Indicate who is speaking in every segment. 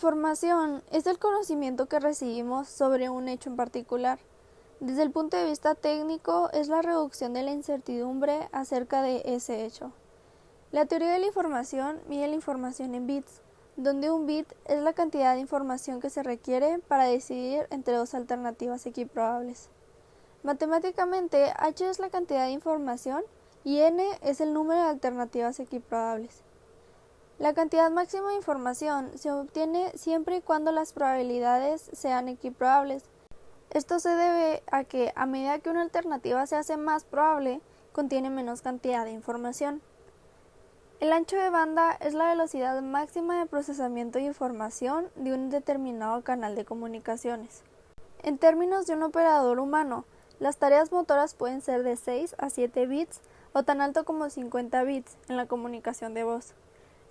Speaker 1: información es el conocimiento que recibimos sobre un hecho en particular. Desde el punto de vista técnico, es la reducción de la incertidumbre acerca de ese hecho. La teoría de la información mide la información en bits, donde un bit es la cantidad de información que se requiere para decidir entre dos alternativas equiprobables. Matemáticamente, h es la cantidad de información y n es el número de alternativas equiprobables. La cantidad máxima de información se obtiene siempre y cuando las probabilidades sean equiprobables. Esto se debe a que, a medida que una alternativa se hace más probable, contiene menos cantidad de información. El ancho de banda es la velocidad máxima de procesamiento de información de un determinado canal de comunicaciones. En términos de un operador humano, las tareas motoras pueden ser de 6 a 7 bits o tan alto como 50 bits en la comunicación de voz,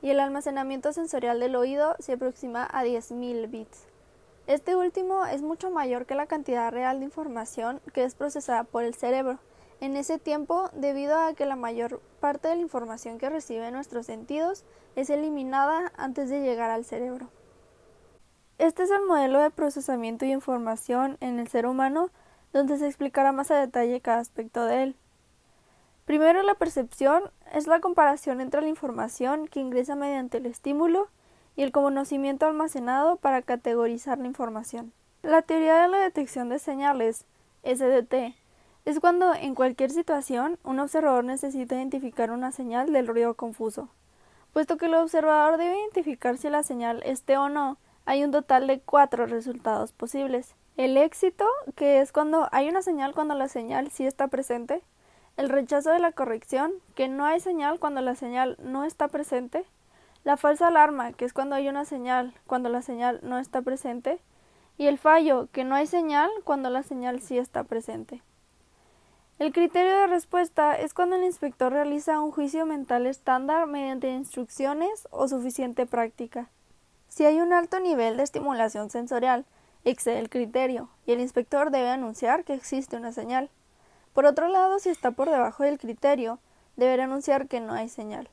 Speaker 1: y el almacenamiento sensorial del oído se aproxima a 10.000 bits. Este último es mucho mayor que la cantidad real de información que es procesada por el cerebro en ese tiempo, debido a que la mayor parte de la información que reciben nuestros sentidos es eliminada antes de llegar al cerebro. Este es el modelo de procesamiento de información en el ser humano, donde se explicará más a detalle cada aspecto de él. Primero, la percepción es la comparación entre la información que ingresa mediante el estímulo y el conocimiento almacenado para categorizar la información. La teoría de la detección de señales, SDT, es cuando en cualquier situación un observador necesita identificar una señal del ruido confuso. Puesto que el observador debe identificar si la señal esté o no, hay un total de 4 resultados posibles. El éxito, que es cuando hay una señal cuando la señal sí está presente. El rechazo de la corrección, que no hay señal cuando la señal no está presente. La falsa alarma, que es cuando hay una señal cuando la señal no está presente. Y el fallo, que no hay señal cuando la señal sí está presente. El criterio de respuesta es cuando el inspector realiza un juicio mental estándar mediante instrucciones o suficiente práctica. Si hay un alto nivel de estimulación sensorial, excede el criterio, y el inspector debe anunciar que existe una señal. Por otro lado, si está por debajo del criterio, deberá anunciar que no hay señal.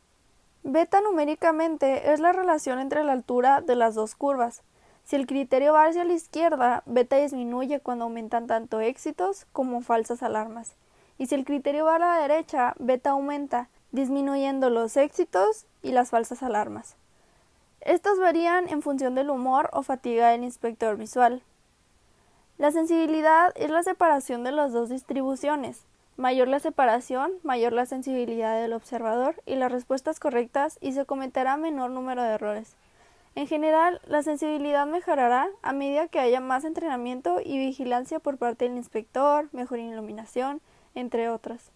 Speaker 1: Beta numéricamente es la relación entre la altura de las dos curvas. Si el criterio va hacia la izquierda, beta disminuye cuando aumentan tanto éxitos como falsas alarmas. Y si el criterio va a la derecha, beta aumenta, disminuyendo los éxitos y las falsas alarmas. Estos varían en función del humor o fatiga del inspector visual. La sensibilidad es la separación de las dos distribuciones. Mayor la separación, mayor la sensibilidad del observador y las respuestas correctas, y se cometerá menor número de errores. En general, la sensibilidad mejorará a medida que haya más entrenamiento y vigilancia por parte del inspector, mejor iluminación, entre otras.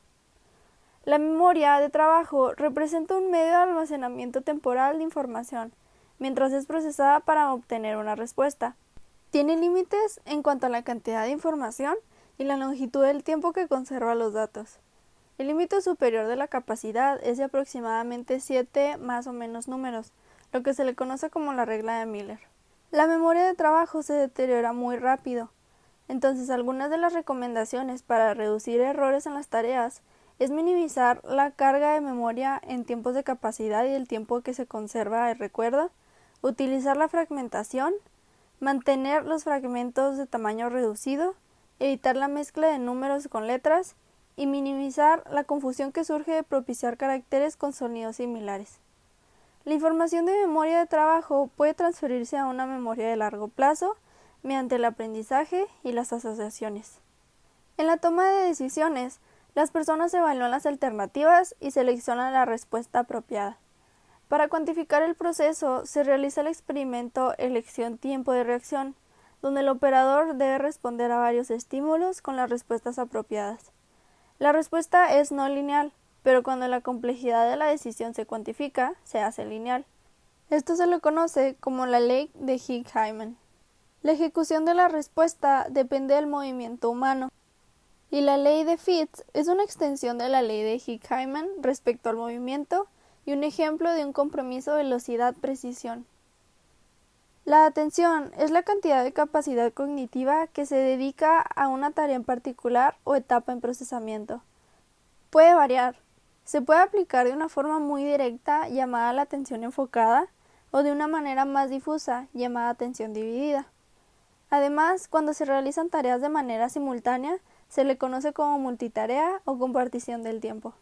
Speaker 1: La memoria de trabajo representa un medio de almacenamiento temporal de información, mientras es procesada para obtener una respuesta. Tiene límites en cuanto a la cantidad de información y la longitud del tiempo que conserva los datos. El límite superior de la capacidad es de aproximadamente 7 más o menos números, lo que se le conoce como la regla de Miller. La memoria de trabajo se deteriora muy rápido, entonces algunas de las recomendaciones para reducir errores en las tareas es minimizar la carga de memoria en tiempos de capacidad y el tiempo que se conserva el recuerdo, utilizar la fragmentación, mantener los fragmentos de tamaño reducido, evitar la mezcla de números con letras y minimizar la confusión que surge de propiciar caracteres con sonidos similares. La información de memoria de trabajo puede transferirse a una memoria de largo plazo mediante el aprendizaje y las asociaciones. En la toma de decisiones, las personas evalúan las alternativas y seleccionan la respuesta apropiada. Para cuantificar el proceso, se realiza el experimento elección-tiempo de reacción, donde el operador debe responder a varios estímulos con las respuestas apropiadas. La respuesta es no lineal, pero cuando la complejidad de la decisión se cuantifica, se hace lineal. Esto se lo conoce como la ley de Hick-Hyman. La ejecución de la respuesta depende del movimiento humano, y la ley de Fitts es una extensión de la ley de Hick-Hyman respecto al movimiento y un ejemplo de un compromiso velocidad-precisión. La atención es la cantidad de capacidad cognitiva que se dedica a una tarea en particular o etapa en procesamiento. Puede variar. Se puede aplicar de una forma muy directa llamada la atención enfocada, o de una manera más difusa, llamada atención dividida. Además, cuando se realizan tareas de manera simultánea, se le conoce como multitarea o compartición del tiempo.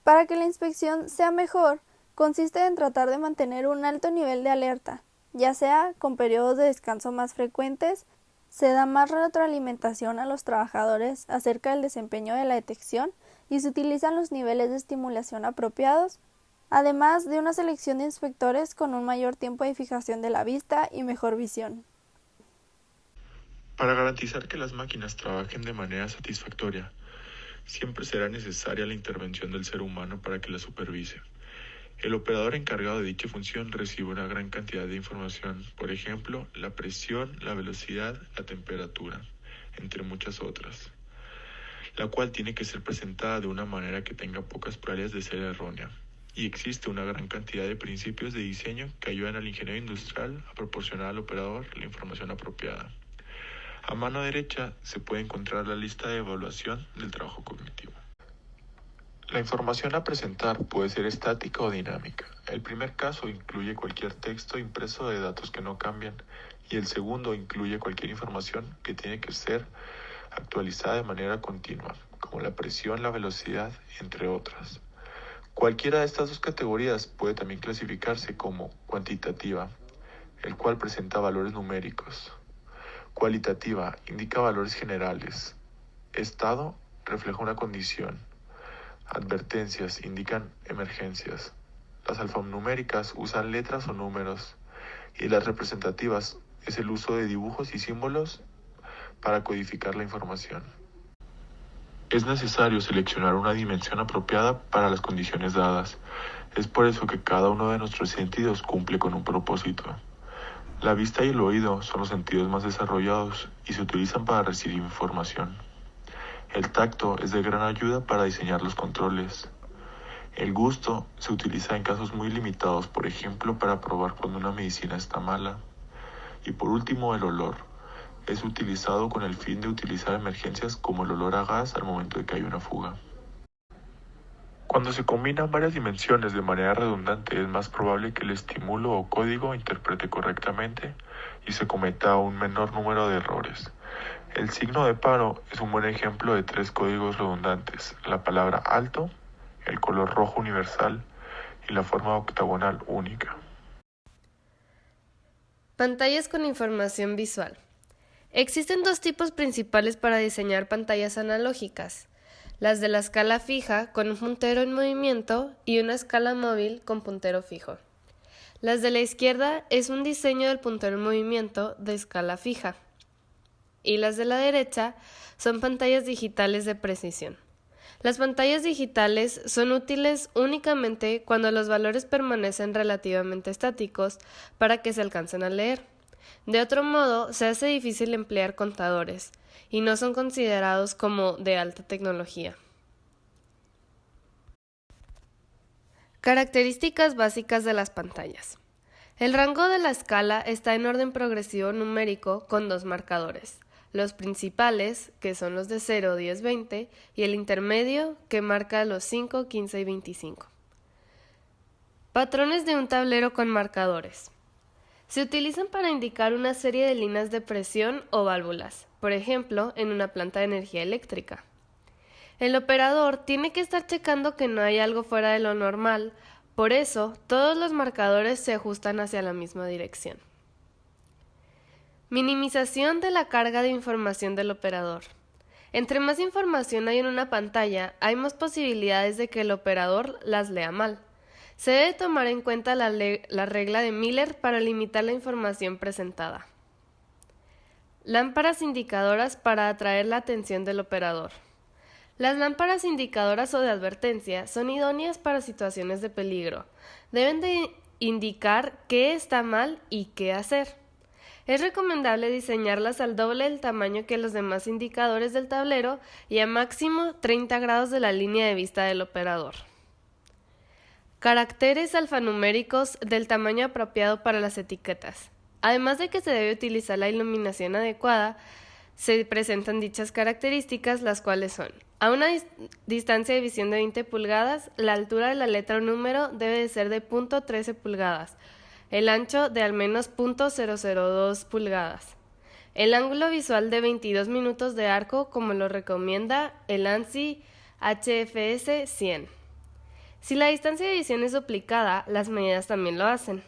Speaker 1: Para que la inspección sea mejor, consiste en tratar de mantener un alto nivel de alerta, ya sea con periodos de descanso más frecuentes, se da más retroalimentación a los trabajadores acerca del desempeño de la detección y se utilizan los niveles de estimulación apropiados, además de una selección de inspectores con un mayor tiempo de fijación de la vista y mejor visión.
Speaker 2: Para garantizar que las máquinas trabajen de manera satisfactoria, siempre será necesaria la intervención del ser humano para que la supervise. El operador encargado de dicha función recibe una gran cantidad de información, por ejemplo, la presión, la velocidad, la temperatura, entre muchas otras, la cual tiene que ser presentada de una manera que tenga pocas probabilidades de ser errónea. Y existe una gran cantidad de principios de diseño que ayudan al ingeniero industrial a proporcionar al operador la información apropiada. A mano derecha se puede encontrar la lista de evaluación del trabajo cognitivo. La información a presentar puede ser estática o dinámica. El primer caso incluye cualquier texto impreso de datos que no cambian y el segundo incluye cualquier información que tiene que ser actualizada de manera continua, como la presión, la velocidad, entre otras. Cualquiera de estas dos categorías puede también clasificarse como cuantitativa, el cual presenta valores numéricos. Cualitativa indica valores generales. Estado refleja una condición. Advertencias indican emergencias. Las alfanuméricas usan letras o números y las representativas es el uso de dibujos y símbolos para codificar la información. Es necesario seleccionar una dimensión apropiada para las condiciones dadas. Es por eso que cada uno de nuestros sentidos cumple con un propósito. La vista y el oído son los sentidos más desarrollados y se utilizan para recibir información. El tacto es de gran ayuda para diseñar los controles. El gusto se utiliza en casos muy limitados, por ejemplo, para probar cuando una medicina está mala. Y por último, el olor. Es utilizado con el fin de utilizar emergencias como el olor a gas al momento de que hay una fuga. Cuando se combinan varias dimensiones de manera redundante, es más probable que el estímulo o código interprete correctamente y se cometa un menor número de errores. El signo de paro es un buen ejemplo de 3 códigos redundantes: la palabra alto, el color rojo universal y la forma octagonal única.
Speaker 3: Pantallas con información visual. Existen 2 tipos principales para diseñar pantallas analógicas: las de la escala fija con un puntero en movimiento y una escala móvil con puntero fijo. Las de la izquierda es un diseño del puntero en movimiento de escala fija. Y las de la derecha son pantallas digitales de precisión. Las pantallas digitales son útiles únicamente cuando los valores permanecen relativamente estáticos para que se alcancen a leer. De otro modo, se hace difícil emplear contadores y no son considerados como de alta tecnología. Características básicas de las pantallas. El rango de la escala está en orden progresivo numérico con 2 marcadores. Los principales, que son los de 0, 10, 20, y el intermedio, que marca los 5, 15 y 25. Patrones de un tablero con marcadores. Se utilizan para indicar una serie de líneas de presión o válvulas, por ejemplo, en una planta de energía eléctrica. El operador tiene que estar checando que no hay algo fuera de lo normal, por eso todos los marcadores se ajustan hacia la misma dirección. Minimización de la carga de información del operador. Entre más información hay en una pantalla, hay más posibilidades de que el operador las lea mal. Se debe tomar en cuenta la regla de Miller para limitar la información presentada. Lámparas indicadoras para atraer la atención del operador. Las lámparas indicadoras o de advertencia son idóneas para situaciones de peligro. Deben de indicar qué está mal y qué hacer. Es recomendable diseñarlas al doble del tamaño que los demás indicadores del tablero y a máximo 30 grados de la línea de vista del operador. Caracteres alfanuméricos del tamaño apropiado para las etiquetas. Además de que se debe utilizar la iluminación adecuada, se presentan dichas características, las cuales son: a una distancia de visión de 20 pulgadas, la altura de la letra o número debe de ser de .13 pulgadas. el ancho de al menos 0.002 pulgadas, el ángulo visual de 22 minutos de arco como lo recomienda el ANSI HFS 100. Si la distancia de visión es duplicada, las medidas también lo hacen.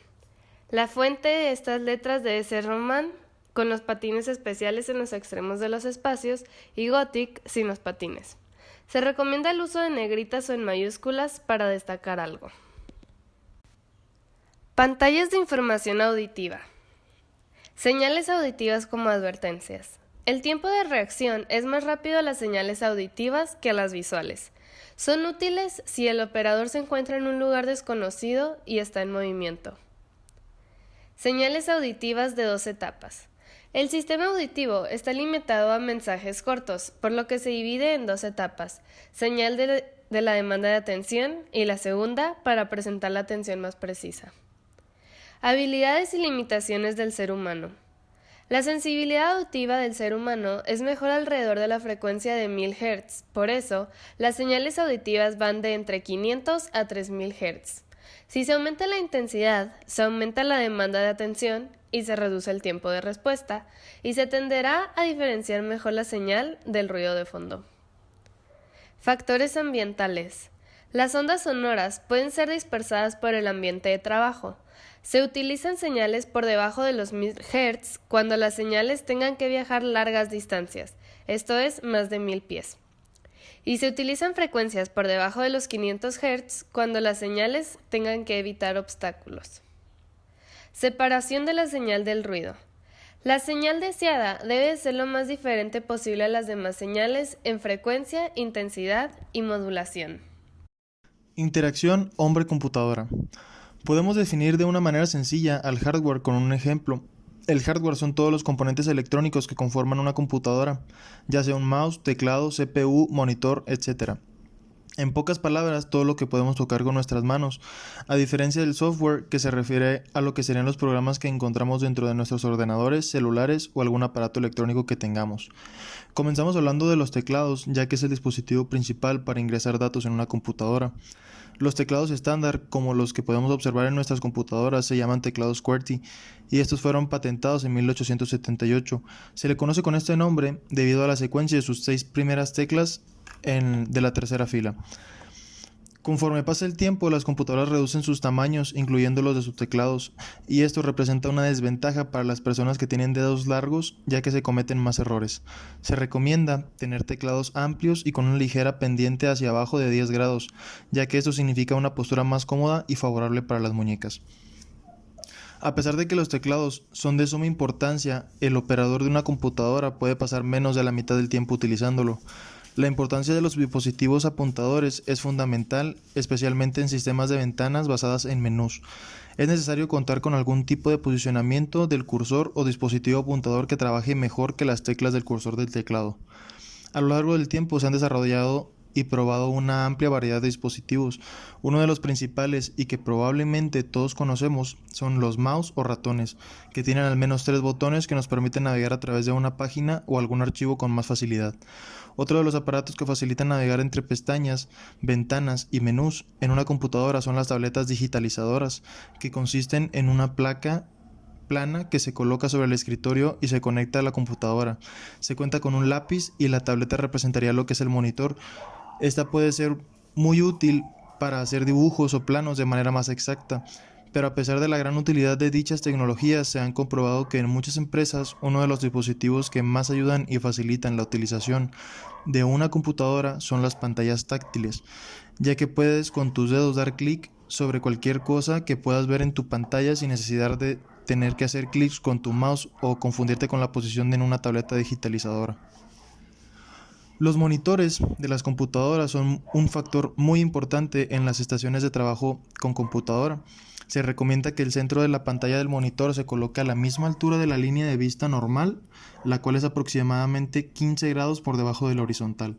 Speaker 3: La fuente de estas letras debe ser Roman, con los patines especiales en los extremos de los espacios, y Gothic sin los patines. Se recomienda el uso de negritas o en mayúsculas para destacar algo. Pantallas de información auditiva. Señales auditivas como advertencias. El tiempo de reacción es más rápido a las señales auditivas que a las visuales. Son útiles si el operador se encuentra en un lugar desconocido y está en movimiento. Señales auditivas de 2 etapas. El sistema auditivo está limitado a mensajes cortos, por lo que se divide en 2 etapas: señal de la demanda de atención y la segunda para presentar la atención más precisa. Habilidades y limitaciones del ser humano. La sensibilidad auditiva del ser humano es mejor alrededor de la frecuencia de 1000 Hz, por eso las señales auditivas van de entre 500 a 3000 Hz. Si se aumenta la intensidad, se aumenta la demanda de atención y se reduce el tiempo de respuesta, y se tenderá a diferenciar mejor la señal del ruido de fondo. Factores ambientales. Las ondas sonoras pueden ser dispersadas por el ambiente de trabajo. Se utilizan señales por debajo de los 1000 Hz cuando las señales tengan que viajar largas distancias, esto es, más de 1000 pies. Y se utilizan frecuencias por debajo de los 500 Hz cuando las señales tengan que evitar obstáculos. Separación de la señal del ruido. La señal deseada debe ser lo más diferente posible a las demás señales en frecuencia, intensidad y modulación.
Speaker 4: Interacción hombre-computadora. Podemos definir de una manera sencilla al hardware con un ejemplo. El hardware son todos los componentes electrónicos que conforman una computadora, ya sea un mouse, teclado, CPU, monitor, etc. En pocas palabras, todo lo que podemos tocar con nuestras manos, a diferencia del software, que se refiere a lo que serían los programas que encontramos dentro de nuestros ordenadores, celulares o algún aparato electrónico que tengamos. Comenzamos hablando de los teclados, ya que es el dispositivo principal para ingresar datos en una computadora. Los teclados estándar, como los que podemos observar en nuestras computadoras, se llaman teclados QWERTY, y estos fueron patentados en 1878. Se le conoce con este nombre debido a la secuencia de sus 6 primeras teclas de la tercera fila. Conforme pasa el tiempo, las computadoras reducen sus tamaños, incluyendo los de sus teclados, y esto representa una desventaja para las personas que tienen dedos largos, ya que se cometen más errores. Se recomienda tener teclados amplios y con una ligera pendiente hacia abajo de 10 grados, ya que esto significa una postura más cómoda y favorable para las muñecas. A pesar de que los teclados son de suma importancia, el operador de una computadora puede pasar menos de la mitad del tiempo utilizándolo. La importancia de los dispositivos apuntadores es fundamental, especialmente en sistemas de ventanas basadas en menús. Es necesario contar con algún tipo de posicionamiento del cursor o dispositivo apuntador que trabaje mejor que las teclas del cursor del teclado. A lo largo del tiempo se han desarrollado y probado una amplia variedad de dispositivos. Uno de los principales y que probablemente todos conocemos son los mouse o ratones, que tienen al menos 3 botones que nos permiten navegar a través de una página o algún archivo con más facilidad. Otro de los aparatos que facilitan navegar entre pestañas, ventanas y menús en una computadora son las tabletas digitalizadoras, que consisten en una placa plana que se coloca sobre el escritorio y se conecta a la computadora. Se cuenta con un lápiz y la tableta representaría lo que es el monitor. Esta puede ser muy útil para hacer dibujos o planos de manera más exacta, pero a pesar de la gran utilidad de dichas tecnologías, se han comprobado que en muchas empresas uno de los dispositivos que más ayudan y facilitan la utilización de una computadora son las pantallas táctiles, ya que puedes con tus dedos dar clic sobre cualquier cosa que puedas ver en tu pantalla sin necesidad de tener que hacer clics con tu mouse o confundirte con la posición en una tableta digitalizadora. Los monitores de las computadoras son un factor muy importante en las estaciones de trabajo con computadora. Se recomienda que el centro de la pantalla del monitor se coloque a la misma altura de la línea de vista normal, la cual es aproximadamente 15 grados por debajo de la horizontal.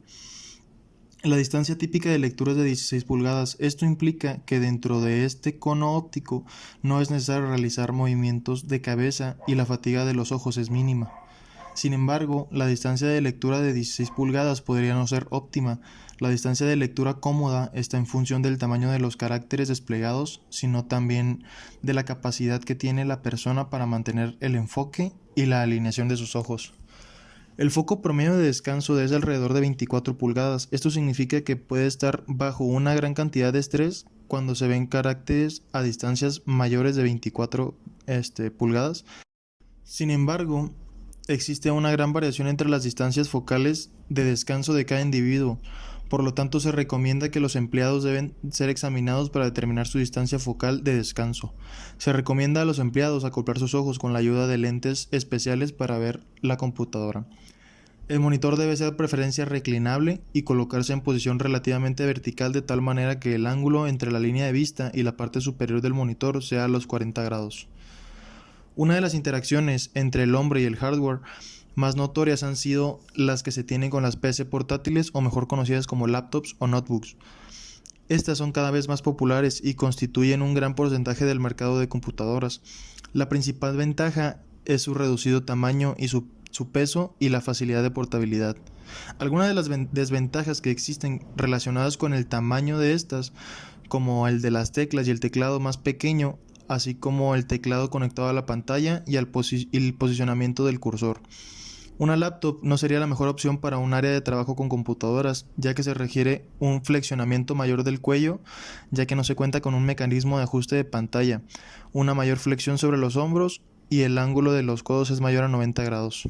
Speaker 4: La distancia típica de lectura es de 16 pulgadas. Esto implica que dentro de este cono óptico no es necesario realizar movimientos de cabeza y la fatiga de los ojos es mínima. Sin embargo, la distancia de lectura de 16 pulgadas podría no ser óptima. La distancia de lectura cómoda está en función del tamaño de los caracteres desplegados, sino también de la capacidad que tiene la persona para mantener el enfoque y la alineación de sus ojos. El foco promedio de descanso es alrededor de 24 pulgadas. Esto significa que puede estar bajo una gran cantidad de estrés cuando se ven caracteres a distancias mayores de 24 pulgadas. Sin embargo, existe una gran variación entre las distancias focales de descanso de cada individuo. Por lo tanto, se recomienda que los empleados deben ser examinados para determinar su distancia focal de descanso. Se recomienda a los empleados acoplar sus ojos con la ayuda de lentes especiales para ver la computadora. El monitor debe ser de preferencia reclinable y colocarse en posición relativamente vertical de tal manera que el ángulo entre la línea de vista y la parte superior del monitor sea a los 40 grados. Una de las interacciones entre el hombre y el hardware más notorias han sido las que se tienen con las PC portátiles, o mejor conocidas como laptops o notebooks. Estas son cada vez más populares y constituyen un gran porcentaje del mercado de computadoras. La principal ventaja es su reducido tamaño y su peso y la facilidad de portabilidad. Algunas de las desventajas que existen relacionadas con el tamaño de estas, como el de las teclas y el teclado más pequeño, así como el teclado conectado a la pantalla y el posicionamiento del cursor. Una laptop no sería la mejor opción para un área de trabajo con computadoras, ya que se requiere un flexionamiento mayor del cuello, ya que no se cuenta con un mecanismo de ajuste de pantalla, una mayor flexión sobre los hombros y el ángulo de los codos es mayor a 90 grados.